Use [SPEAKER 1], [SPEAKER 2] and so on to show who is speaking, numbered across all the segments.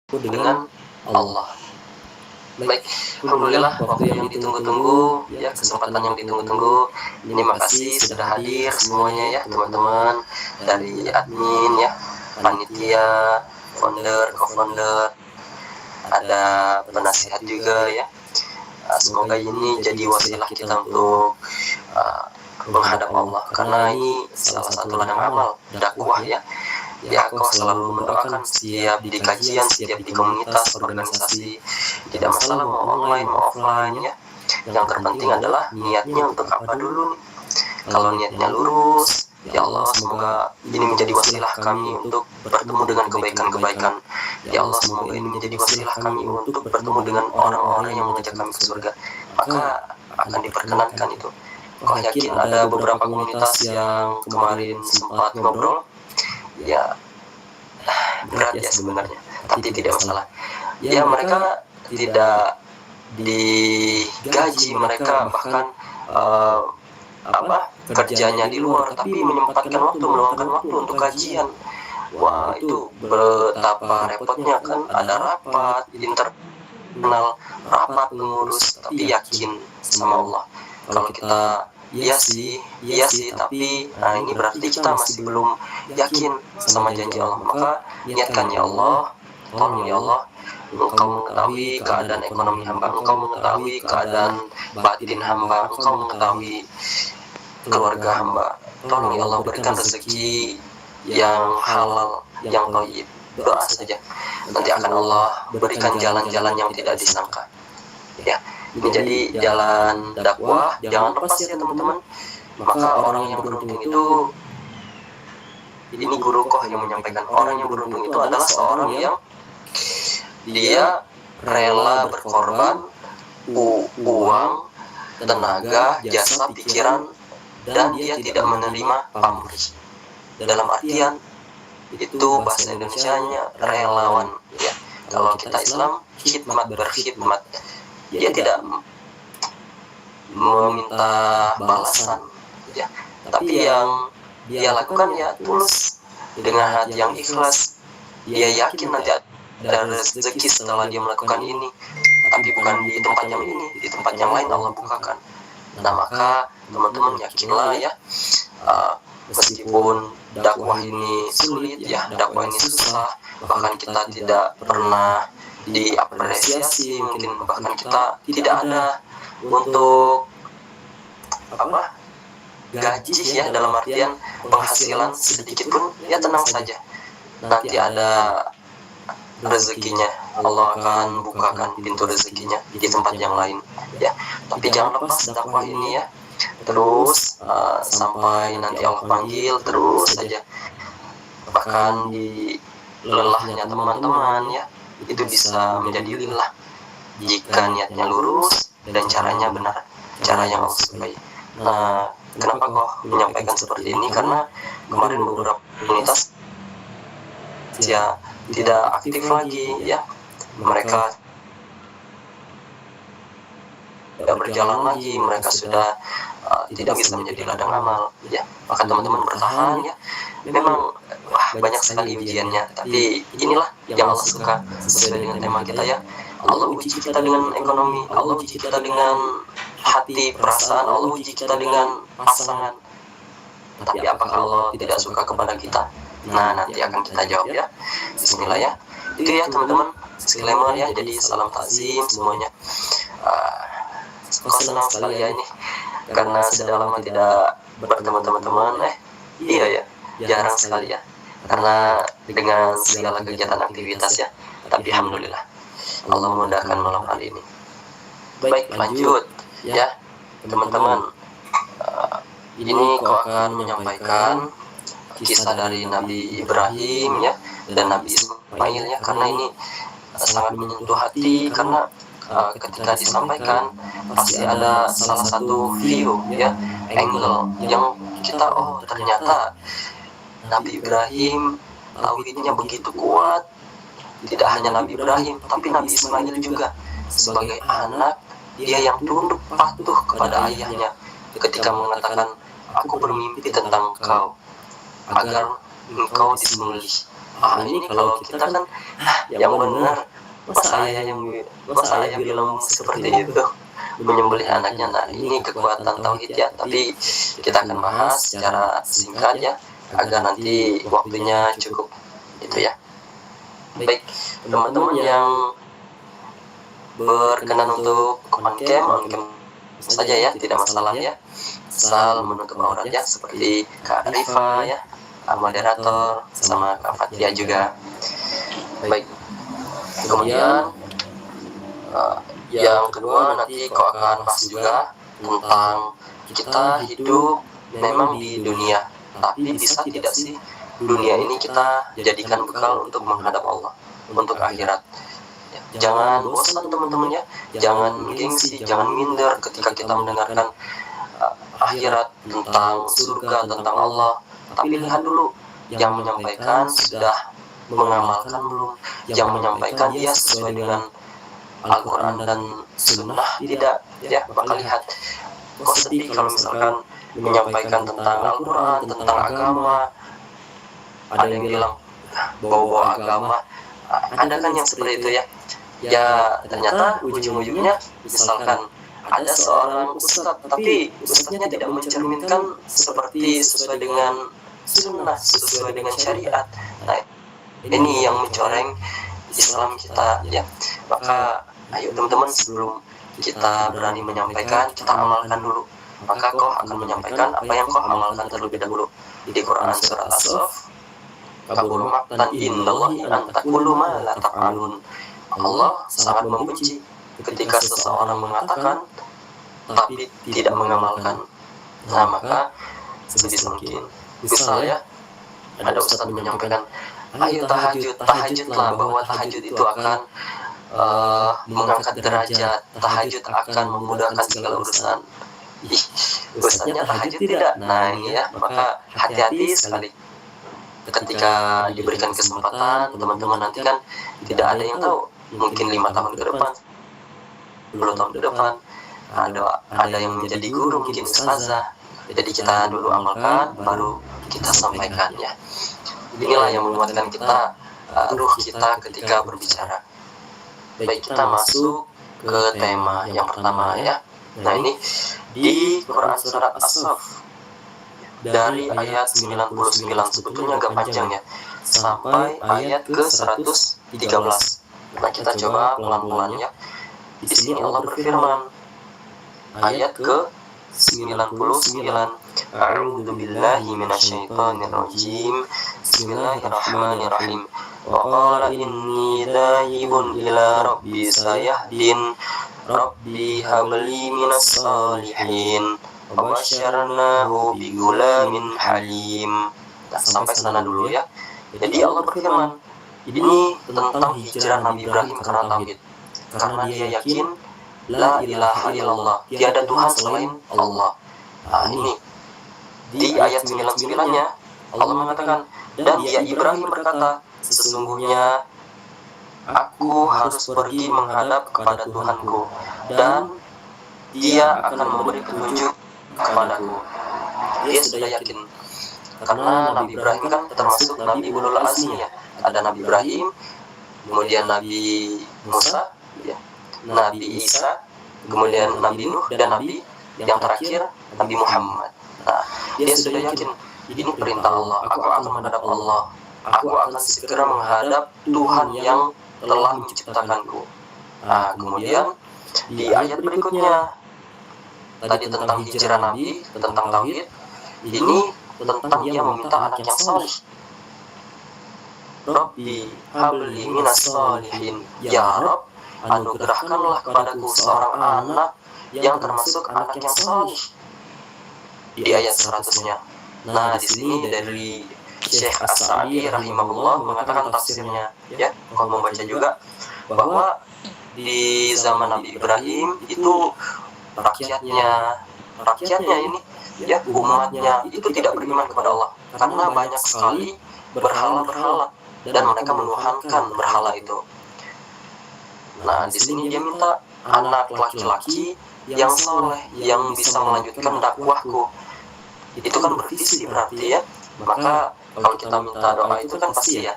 [SPEAKER 1] dengan Allah. Baik, alhamdulillah waktu yang ditunggu-tunggu, ya kesempatan yang ditunggu-tunggu. Ini makasih sudah hadir semuanya ya teman-teman dari admin ya, panitia, founder, co-founder, ada penasihat juga ya. Semoga ini jadi wasilah kita untuk menghadap Allah, karena ini salah satu ladang amal dakwah ya. Ya, aku selalu mendoakan setiap di kajian, setiap di komunitas, organisasi, tidak masalah mau online, mau offline ya. Yang terpenting adalah niatnya untuk apa dulu nih. Kalau niatnya lurus, ya Allah semoga ini menjadi wasilah kami untuk bertemu dengan kebaikan-kebaikan. Ya Allah semoga ini menjadi wasilah kami untuk bertemu dengan orang-orang yang mengajak kami ke surga. Maka akan diperkenankan itu. Kau yakin ada beberapa komunitas yang kemarin sempat ngobrol? Ya berat ya sebenarnya, tapi tidak masalah. Ya mereka tidak digaji, mereka bahkan kerjanya di luar, tapi menyempatkan waktu, meluangkan waktu untuk kajian. Wah itu betapa repotnya kan, ada rapat internal, rapat mengurus, tapi yakin sama Allah. Kalau kita iya sih, tapi ini berarti kita masih belum yakin sama janji Allah. Maka niatkan ya Allah, tolong ya Allah, Engkau mengetahui keadaan ekonomi hamba, Engkau mengetahui keadaan batin hamba, Engkau mengetahui keluarga hamba. Tolong ya Allah berikan rezeki yang halal, yang thayyib. Doa saja, nanti akan Allah berikan jalan-jalan yang tidak disangka. Ya, menjadi jalan dakwah, jangan lepas ya teman-teman. Maka orang yang beruntung itu, ini guru Koh yang menyampaikan, orang yang beruntung itu adalah seorang yang dia rela berkorban uang, tenaga, jasa, pikiran, dan dia tidak menerima pamrih. Dalam artian itu bahasa Indonesianya relawan ya. Kalau kita Islam khidmat, berkhidmat. Dia tidak meminta balasan ya, tapi yang dia lakukan ya tulus, dengan hati yang ikhlas. Dia yakin nanti ada rezeki setelah dia melakukan ini, tapi bukan di tempat yang ini, di tempat yang lain Allah bukakan. Nah maka teman-teman yakinlah ya, meskipun dakwah ini sulit ya, dakwah ini susah, bahkan kita tidak pernah diapresiasi, mungkin bahkan kita tidak ada untuk gaji ya, dalam artian penghasilan sedikit pun, ya tenang saja, nanti ada rezekinya, Allah akan bukakan pintu rezekinya di tempat yang lain ya. Tapi jangan lepas dakwah ini ya, terus sampai nanti Allah panggil, terus saja. Bahkan di lelahnya teman-teman ya, itu bisa menjadi lillah jika niatnya lurus dan caranya benar, cara yang Allah sukai. Nah, kenapa kok menyampaikan seperti ini? Karena kemarin beberapa komunitas ya tidak aktif lagi ya, mereka tidak berjalan lagi, mereka sudah tidak bisa menjadi ladang amal ya. Maka teman-teman bertahan ya. Memang banyak sekali ujiannya, tapi inilah yang Allah suka, sesuai dengan tema kita ya. Allah uji kita dengan ekonomi, Allah uji kita dengan hati, perasaan, Allah uji kita dengan pasangan. Tapi apakah Allah tidak suka kepada kita? Nah nanti akan kita jawab ya. Bismillah ya. Itu ya teman-teman, disclaimer ya. Jadi salam takzim semuanya. Kok senang sekali ya ini, karena sudah lama tidak bertemu teman-teman. Iya ya, jarang sekali ya, karena dengan segala kegiatan aktivitas ya. Tapi alhamdulillah Allah memudahkan malam hari ini. Baik, lanjut ya teman-teman. Ini kau akan menyampaikan kisah dari Nabi Ibrahim ya, dan Nabi Ismail ya, karena ini sangat menyentuh hati. Karena ketika disampaikan pasti ada salah satu view ya, angle yang kita, oh ternyata Nabi Ibrahim tauhidnya begitu kuat. Tidak hanya Nabi Ibrahim, tapi Nabi Ismail juga sebagai anak, dia yang tunduk patuh kepada ayahnya ketika mengatakan, aku bermimpi tentang engkau agar engkau disembelih. Ini kalau kita kan yang benar, masa ayah bilang seperti itu menyembelih anaknya. Nah, ini kekuatan tauhid ya, tapi kita akan bahas secara singkat ya, agar nanti waktunya cukup itu ya. Baik, teman-teman yang berkenan untuk on cam saja ya, tidak masalah ya, asal menutup aurat ya, seperti Kak Rifa ya, moderator, sama Kak Fatia juga. Baik, kemudian yang kedua nanti kau akan bahas juga tentang kita hidup memang di dunia, tapi bisa tidak sih dunia ini kita jadikan bekal untuk menghadap Allah, untuk akhirat. Jangan bosan teman-teman ya, jangan gengsi, jangan minder ketika kita mendengarkan akhirat, tentang surga, tentang Allah. Tapi lihat dulu, yang menyampaikan sudah mengamalkan belum, yang menyampaikan dia sesuai dengan Al-Quran dan Sunnah tidak ya. Bakal lihat, kok sedih kalau misalkan menyampaikan tentang Al-Quran, tentang agama, ada yang bilang bawa agama, ada kan yang seperti itu ya. Ya ternyata ujung-ujungnya misalkan ada seorang ustadz, tapi ustadznya tidak mencerminkan seperti sesuai dengan sunnah, sesuai dengan syariat. Nah, ini yang mencoreng Islam kita ya. Maka ayo teman-teman, sebelum kita berani menyampaikan, kita amalkan dulu. Maka kau akan menyampaikan apa yang kau amalkan terlebih dahulu. Di Quran surat As-Saff, kabur maqtan indallahi an taqulu ma la taf'alun. Allah sangat membenci ketika seseorang mengatakan tapi tidak mengamalkan. Nah, maka sebisa mungkin, misalnya ada ustadz menyampaikan, ayo tahajudlah, bahwa tahajud itu akan mengangkat derajat, tahajud akan memudahkan segala urusan. Ustadznya tahajud tidak. Nah ini ya, maka hati-hati sekali ketika diberikan kesempatan. Teman-teman nanti kan tidak ada yang tahu, mungkin 5 tahun ke depan, 10 tahun ke depan ada yang menjadi guru, mungkin ustazah. Jadi kita dulu amalkan, baru kita sampaikan ya. Inilah yang menguatkan kita, ruh kita ketika berbicara. Baik, kita masuk ke tema yang pertama ya. Nah ini di Quran surat As-Saff, dari ayat 99, sebetulnya agak panjang ya, sampai ayat ke 113. Nah kita coba pelan-pelan ya. Di sini Allah berfirman, ayat ke 99, A'udzu billahi minasyaitonir rajim. Bismillahirrahmanirrahim. Wa qala inni dhahibun ila rabbi sayahdin. Rabbi habli minas salihin. Wa basyarnahu bi gulamin halim. Nah, sampai sana dulu ya. Jadi Allah berfirman, ini tentang hijrah Nabi Ibrahim karena tauhid. Karena dia yakin la ilaha illallah, tiada Tuhan selain Allah. Nah ini di ayat 99-nya Allah mengatakan, dan dia Ibrahim berkata, sesungguhnya aku harus pergi menghadap kepada Tuhanku, dan dia akan memberi petunjuk kepadaku. Dia sudah yakin, karena Nabi Ibrahim kan termasuk Nabi Ulul Azmi ya. Ada Nabi Ibrahim, kemudian Nabi Musa ya, Nabi Isa, kemudian Nabi Nuh, dan Nabi yang terakhir Nabi Muhammad. Nah, dia sudah yakin, ini perintah Allah, aku akan menghadap Allah, aku akan segera menghadap Tuhan yang telah menciptakanku. Nah, kemudian di ayat berikutnya, tadi tentang hijrah Nabi, tentang tauhid, ini tentang dia meminta anak yang salih. Rabbi habli minas salihin, ya Rabb, anugerahkanlah kepadaku seorang anak yang termasuk anak yang salih. Di ayat 100-nya. Nah, di sini dari Syekh As-Sa'di rahimahullah mengatakan tafsirnya ya, kalau membaca juga bahwa di zaman Nabi Ibrahim itu rakyatnya ini ya, umatnya itu tidak beriman kepada Allah karena banyak sekali berhala-berhala dan mereka menuhankan berhala itu. Nah, di sini dia minta anak laki-laki yang soleh, yang bisa melanjutkan dakwahku. Itu kan bervisi berarti ya. Maka kalau kita minta doa itu kan pasti ya,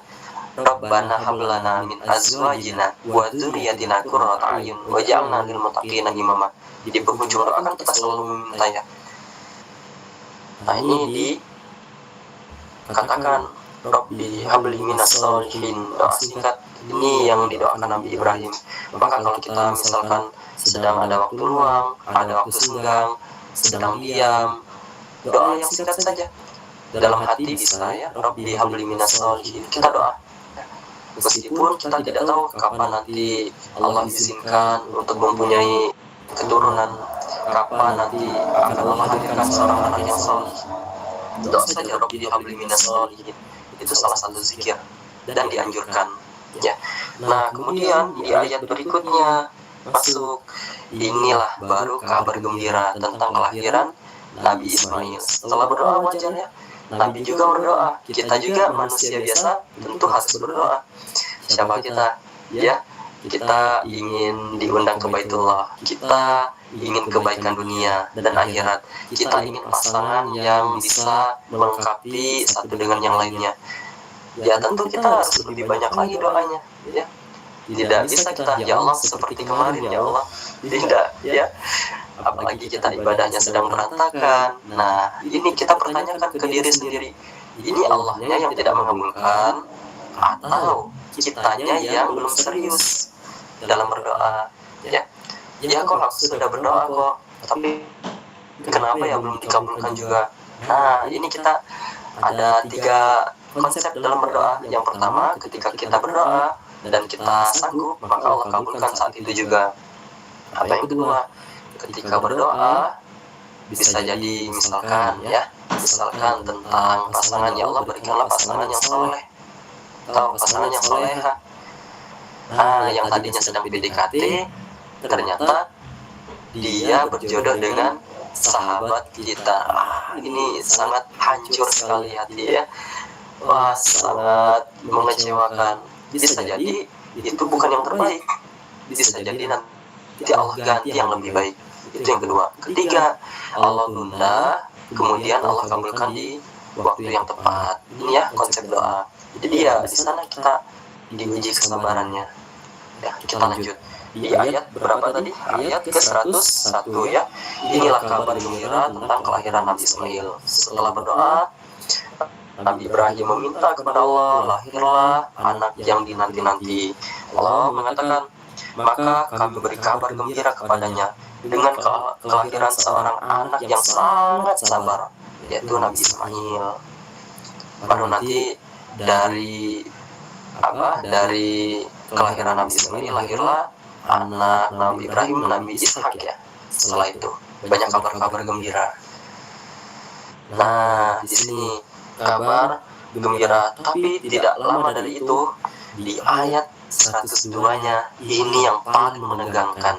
[SPEAKER 1] Rabbana hab lana min azwajina wa dzurriyyatina qurrata a'yun waj'alna lil muttaqina imama. Di penghujung doa kan kita selalu meminta ya. Nah ini dikatakan Rabbi habli minas sholihin, doa singkat ini yang didoakan Nabi Ibrahim. Maka kalau kita misalkan sedang ada waktu luang, ada waktu senggang, sedang diam, doa yang singkat saja. Dalam hati bisa ya, Rabbi habli minas sholihin, kita doa. Meskipun kita tidak tahu kapan nanti Allah izinkan untuk mempunyai keturunan, kapan nanti akan Allah hadirkan seorang anak yang saleh. Doa saja Rabbi habli minas sholihin. Itu salah satu zikir dan dianjurkan ya. Nah kemudian di ayat berikutnya masuk, inilah baru kabar gembira tentang kelahiran Nabi Ismail. Setelah berdoa wajar ya, Nabi juga berdoa, kita juga manusia biasa tentu harus berdoa. Siapa kita ya? Kita ingin diundang ke Baitullah, kita ingin kebaikan dunia dan akhirat, kita ingin pasangan yang bisa melengkapi satu dengan yang lainnya. Ya tentu kita harus lebih banyak lagi doanya ya. Tidak bisa kita ya Allah seperti kemarin ya Allah, tidak ya. Apalagi kita ibadahnya sedang berantakan. Nah ini kita pertanyakan ke diri sendiri, ini Allahnya yang tidak mengabulkan atau kitanya yang belum serius dalam berdoa ya. Ya kok aku sudah berdoa kok, tapi kenapa ya belum dikabulkan juga. Nah ini kita ada 3 konsep dalam berdoa. Yang pertama, ketika kita berdoa dan kita sanggup, maka Allah kabulkan saat itu juga. Apa yang kedua, ketika berdoa bisa jadi misalkan ya, misalkan tentang pasangan, ya Allah berikanlah pasangan yang soleh atau pasangan yang soleha. Nah yang tadinya sedang PDKT ternyata dia berjodoh dengan sahabat kita. Ini sangat hancur sekali hati ya. Wah sangat mengecewakan. Bisa jadi itu bukan yang terbaik, bisa jadi nanti Allah ganti yang lebih baik. Itu yang kedua. Ketiga, Allah tunda, kemudian Allah kabulkan di waktu yang tepat. Ini ya konsep doa. Jadi ya di sana kita diuji kesabarannya. Ya, kita lanjut di ayat berapa tadi? Ayat ke-101 ya. Inilah kabar gembira tentang kelahiran Nabi Ismail. Setelah berdoa, Nabi Ibrahim meminta kepada Allah, lahirlah anak yang dinanti-nanti. Allah mengatakan, maka kami beri kabar gembira kepadanya dengan kelahiran seorang anak yang sangat sabar, yaitu Nabi Ismail. Baru nanti dari kelahiran Nabi Ismail lahirlah anak Nabi Ibrahim, Nabi Ishak ya. Setelah itu banyak kabar-kabar gembira. Nah di sini kabar gembira, tapi tidak lama dari itu di ayat 102-nya ini yang paling menegangkan.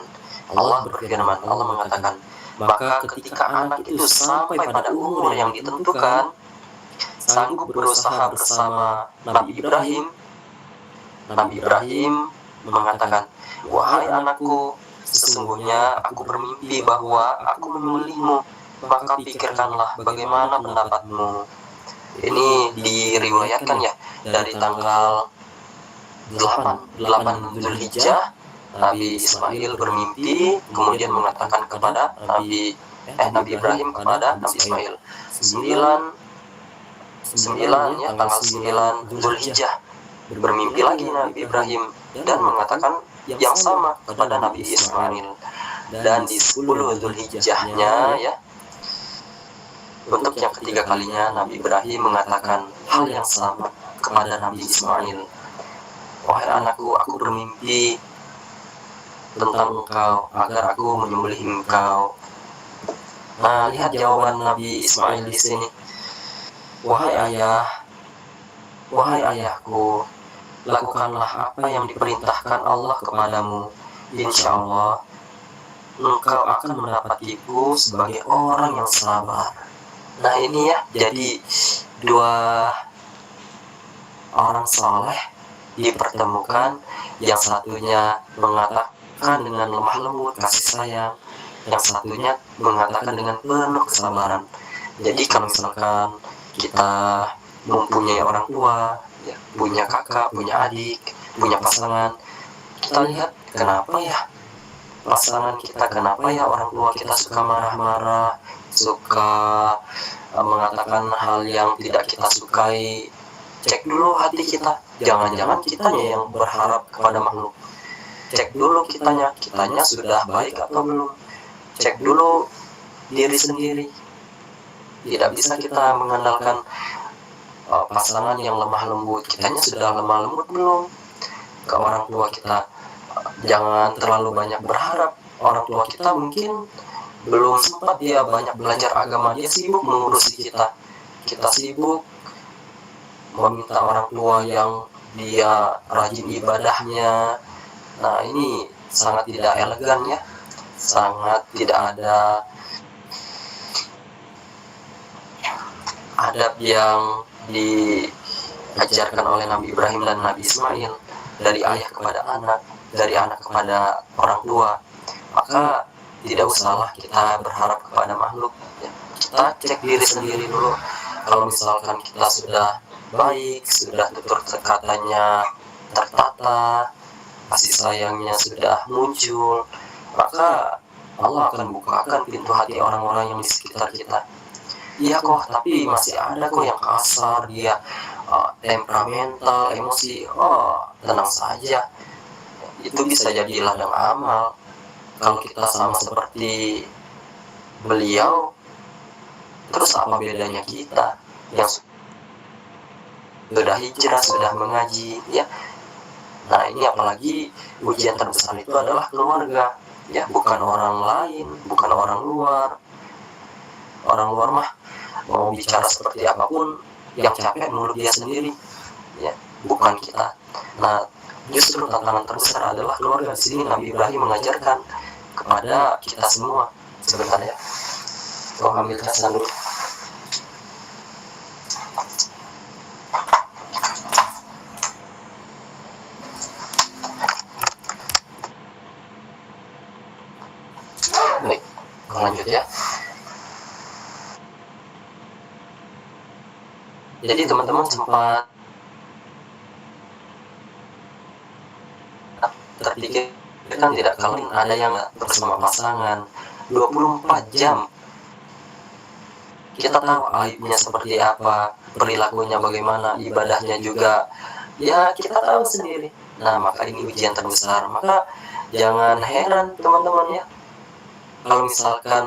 [SPEAKER 1] Allah berfirman, Allah mengatakan, maka ketika anak itu sampai pada umur yang ditentukan, sanggup berusaha bersama Nabi Ibrahim mengatakan, wahai anakku, sesungguhnya aku bermimpi bahwa aku menyembelihmu, maka pikirkanlah bagaimana pendapatmu. Ini diriwayatkan ya dari tanggal 8 Zulhijjah, Nabi Ismail bermimpi kemudian mengatakan kepada Nabi Ibrahim kepada Nabi Ismail 9 ya, tanggal 9 Zulhijjah bermimpi lagi Nabi Ibrahim dan mengatakan yang sama kepada Nabi Ismail. Dan di 10 Zulhijjahnya ya, untuk yang ketiga kalinya Nabi Ibrahim mengatakan hal yang sama kepada Nabi Ismail. Wahai anakku, aku bermimpi tentang engkau agar aku menyembelih engkau. Nah, lihat jawaban Nabi Ismail di sini. Wahai ayahku, lakukanlah apa yang diperintahkan Allah kepadamu. Insya Allah engkau akan mendapatiku sebagai orang yang sabar. Nah ini ya, jadi 2 orang soleh dipertemukan. Yang satunya mengatakan dengan lemah lembut kasih sayang, yang satunya mengatakan dengan penuh kesabaran. Jadi kalau misalkan kita mempunyai orang tua ya, punya kakak, punya adik, punya pasangan. Kita lihat kenapa ya pasangan kita, kenapa ya orang tua kita suka marah-marah, suka mengatakan hal yang tidak kita sukai. Cek dulu hati kita, jangan-jangan kitanya yang berharap kepada makhluk. Cek dulu kitanya sudah baik atau belum. Cek dulu diri sendiri. Tidak bisa kita mengandalkan pasangan yang lemah lembut. Kitanya sudah lemah lembut belum ke orang tua kita. Jangan terlalu banyak berharap. Orang tua kita mungkin belum sempat dia banyak belajar agama, dia sibuk mengurusi kita. Kita sibuk meminta orang tua yang dia rajin ibadahnya. Nah, ini sangat tidak elegan ya, sangat tidak ada adab yang diajarkan oleh Nabi Ibrahim dan Nabi Ismail, dari ayah kepada anak, dari anak kepada orang tua. Maka tidak usahlah kita berharap kepada makhluk ya. Kita cek diri sendiri dulu. Kalau misalkan kita sudah baik, sudah tutur katanya tertata, kasih sayangnya sudah muncul, maka Allah akan bukakan pintu hati orang-orang yang di sekitar kita. Iya kok, tapi masih ada kok yang kasar, dia temperamental, emosi. Tenang saja, itu bisa jadi ladang amal. Kalau kita sama seperti beliau, terus apa bedanya kita yang sudah hijrah, sudah mengaji ya. Nah, ini apalagi ujian terbesar itu adalah keluarga ya, bukan orang lain, bukan orang luar. Orang luar mah mau bicara seperti apapun, yang capek menurut dia sendiri ya, bukan kita. Nah, justru tantangan terbesar adalah keluarga. Di sini Nabi Ibrahim mengajarkan kepada kita semua. Sebentar ya, ambil casan dulu. Baik, lanjut ya. Jadi teman-teman sempat terpikir kan tidak, kalau ada yang bersama pasangan 24 jam, kita tahu aibnya seperti apa, perilakunya bagaimana, ibadahnya juga ya kita tahu sendiri. Nah, maka ini ujian terbesar. Maka jangan heran teman-teman ya, kalau misalkan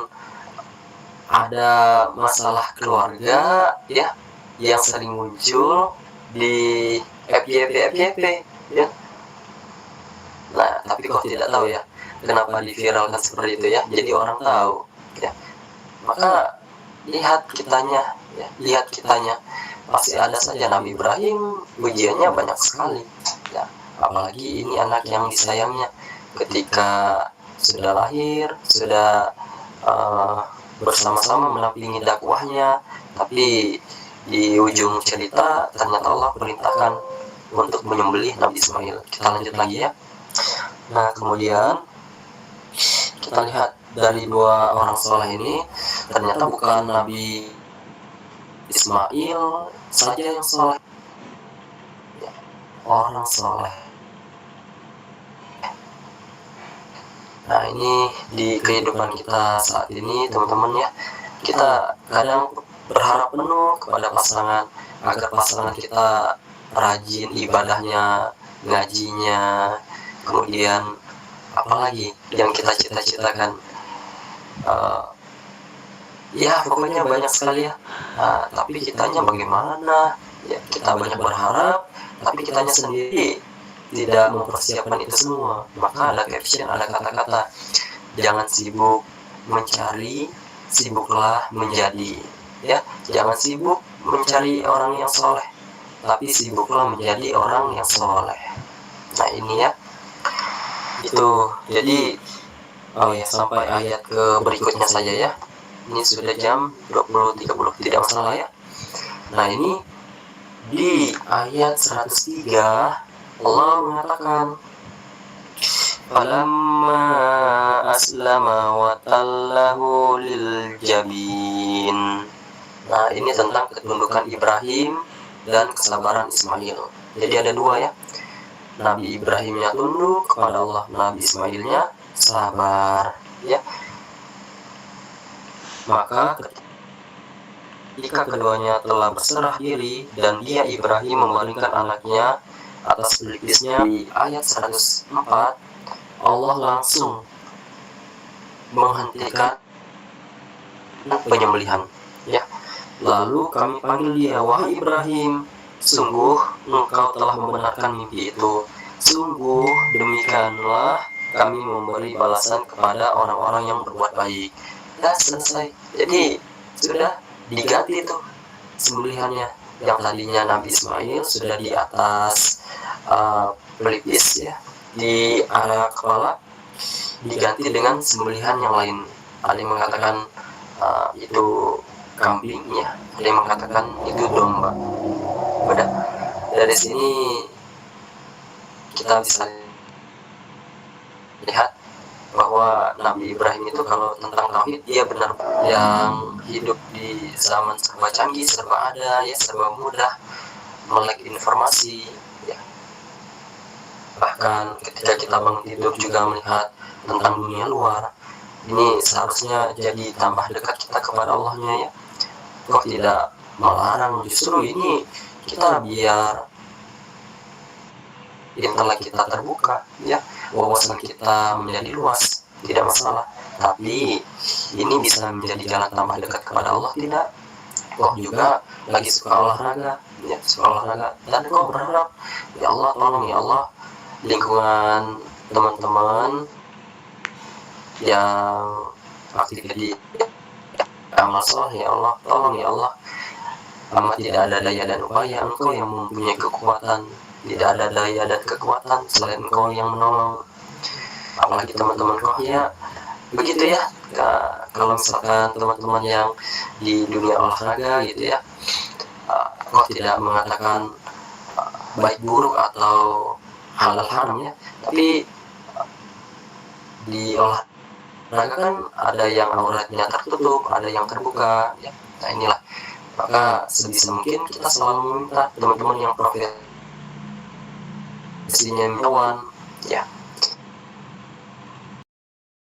[SPEAKER 1] ada masalah keluarga ya yang sering muncul di FYP ya. Nah, tapi kok tidak tahu ya kenapa diviralkan seperti itu ya, jadi orang tahu ya. Maka lihat kitanya ya, lihat kitanya. Pasti ada saja. Nabi Ibrahim ujiannya banyak sekali ya, apalagi ini anak yang disayangnya. Ketika sudah lahir, sudah bersama-sama menampingi dakwahnya, tapi di ujung cerita ternyata Allah perintahkan untuk menyembelih Nabi Ismail. Kita lanjut lagi ya. Nah, kemudian kita lihat dari dua orang soleh ini, ternyata bukan Nabi Ismail saja yang soleh, orang soleh. Nah, ini di kehidupan kita saat ini teman-teman ya, kita kadang berharap penuh kepada pasangan agar pasangan kita rajin ibadahnya, ngajinya, kemudian apalagi yang kita cita-citakan, ya pokoknya banyak sekali ya. Tapi kitanya bagaimana ya, kita banyak berharap tapi kitanya sendiri tidak mempersiapkan itu semua. Maka ada caption, ada kata-kata, jangan sibuk mencari, sibuklah menjadi ya. Jangan sibuk mencari orang yang soleh, tapi sibuklah menjadi orang yang soleh. Nah, ini ya, itu jadi sampai ayat ke berikutnya saja ya. Ini sudah jam 20.30, tidak masalah ya. Nah, ini di ayat 103 Allah mengatakan, falamma aslama wa tallahu lil jabin. Nah, ini tentang ketundukan Ibrahim dan kesabaran Ismail. Jadi ada dua ya, Nabi Ibrahimnya tunduk kepada Allah, Nabi Ismailnya sabar ya. Maka ketika keduanya telah berserah diri dan dia Ibrahim memalingkan anaknya atas Bilqisnya, di ayat 104 Allah langsung menghentikan penyembelihan ya. Lalu kami panggil dia, wahai Ibrahim, sungguh engkau telah membenarkan mimpi itu. Sungguh demikianlah kami memberi balasan kepada orang-orang yang berbuat baik. Ya, selesai. Jadi sudah diganti tuh sembelihannya. Yang tadinya Nabi Ismail sudah di atas pelipis ya, di area kepala, diganti dengan sembelihan yang lain. Ada yang mengatakan itu kambing ya, ada yang mengatakan itu domba. Udah, dari sini kita bisa lihat bahwa Nabi Ibrahim itu kalau tentang tauhid dia benar, yang hidup di zaman serba canggih, serba ada ya, serba mudah melek informasi ya. Bahkan ketika kita bangun tidur juga melihat tentang dunia luar, ini seharusnya jadi tambah dekat kita kepada Allahnya ya. Kok tidak melarang, justru ini kita biar intelek kita terbuka ya, wawasan kita menjadi luas, tidak masalah. Tapi ini bisa menjadi jalan tambah dekat kepada Allah tidak? Kok juga lagi suka olahraga ya, suka olahraga, dan kok berharap ya Allah tolong ya Allah, lingkungan teman-teman yang aktif di amal soleh ya Allah, tolong ya Allah, amat tidak ada daya dan upaya, engkau yang mempunyai kekuatan, tidak ada daya dan kekuatan selain engkau yang menolong. Apalagi teman-teman kok ya begitu ya. Kalau misalkan teman-teman yang di dunia olahraga gitu ya, kok tidak mengatakan baik buruk atau halal haram ya, tapi di olahraga kan ada yang auratnya tertutup, ada yang terbuka ya. Nah inilah, maka sebisa mungkin kita selalu meminta teman-teman yang profesinya menawan ya,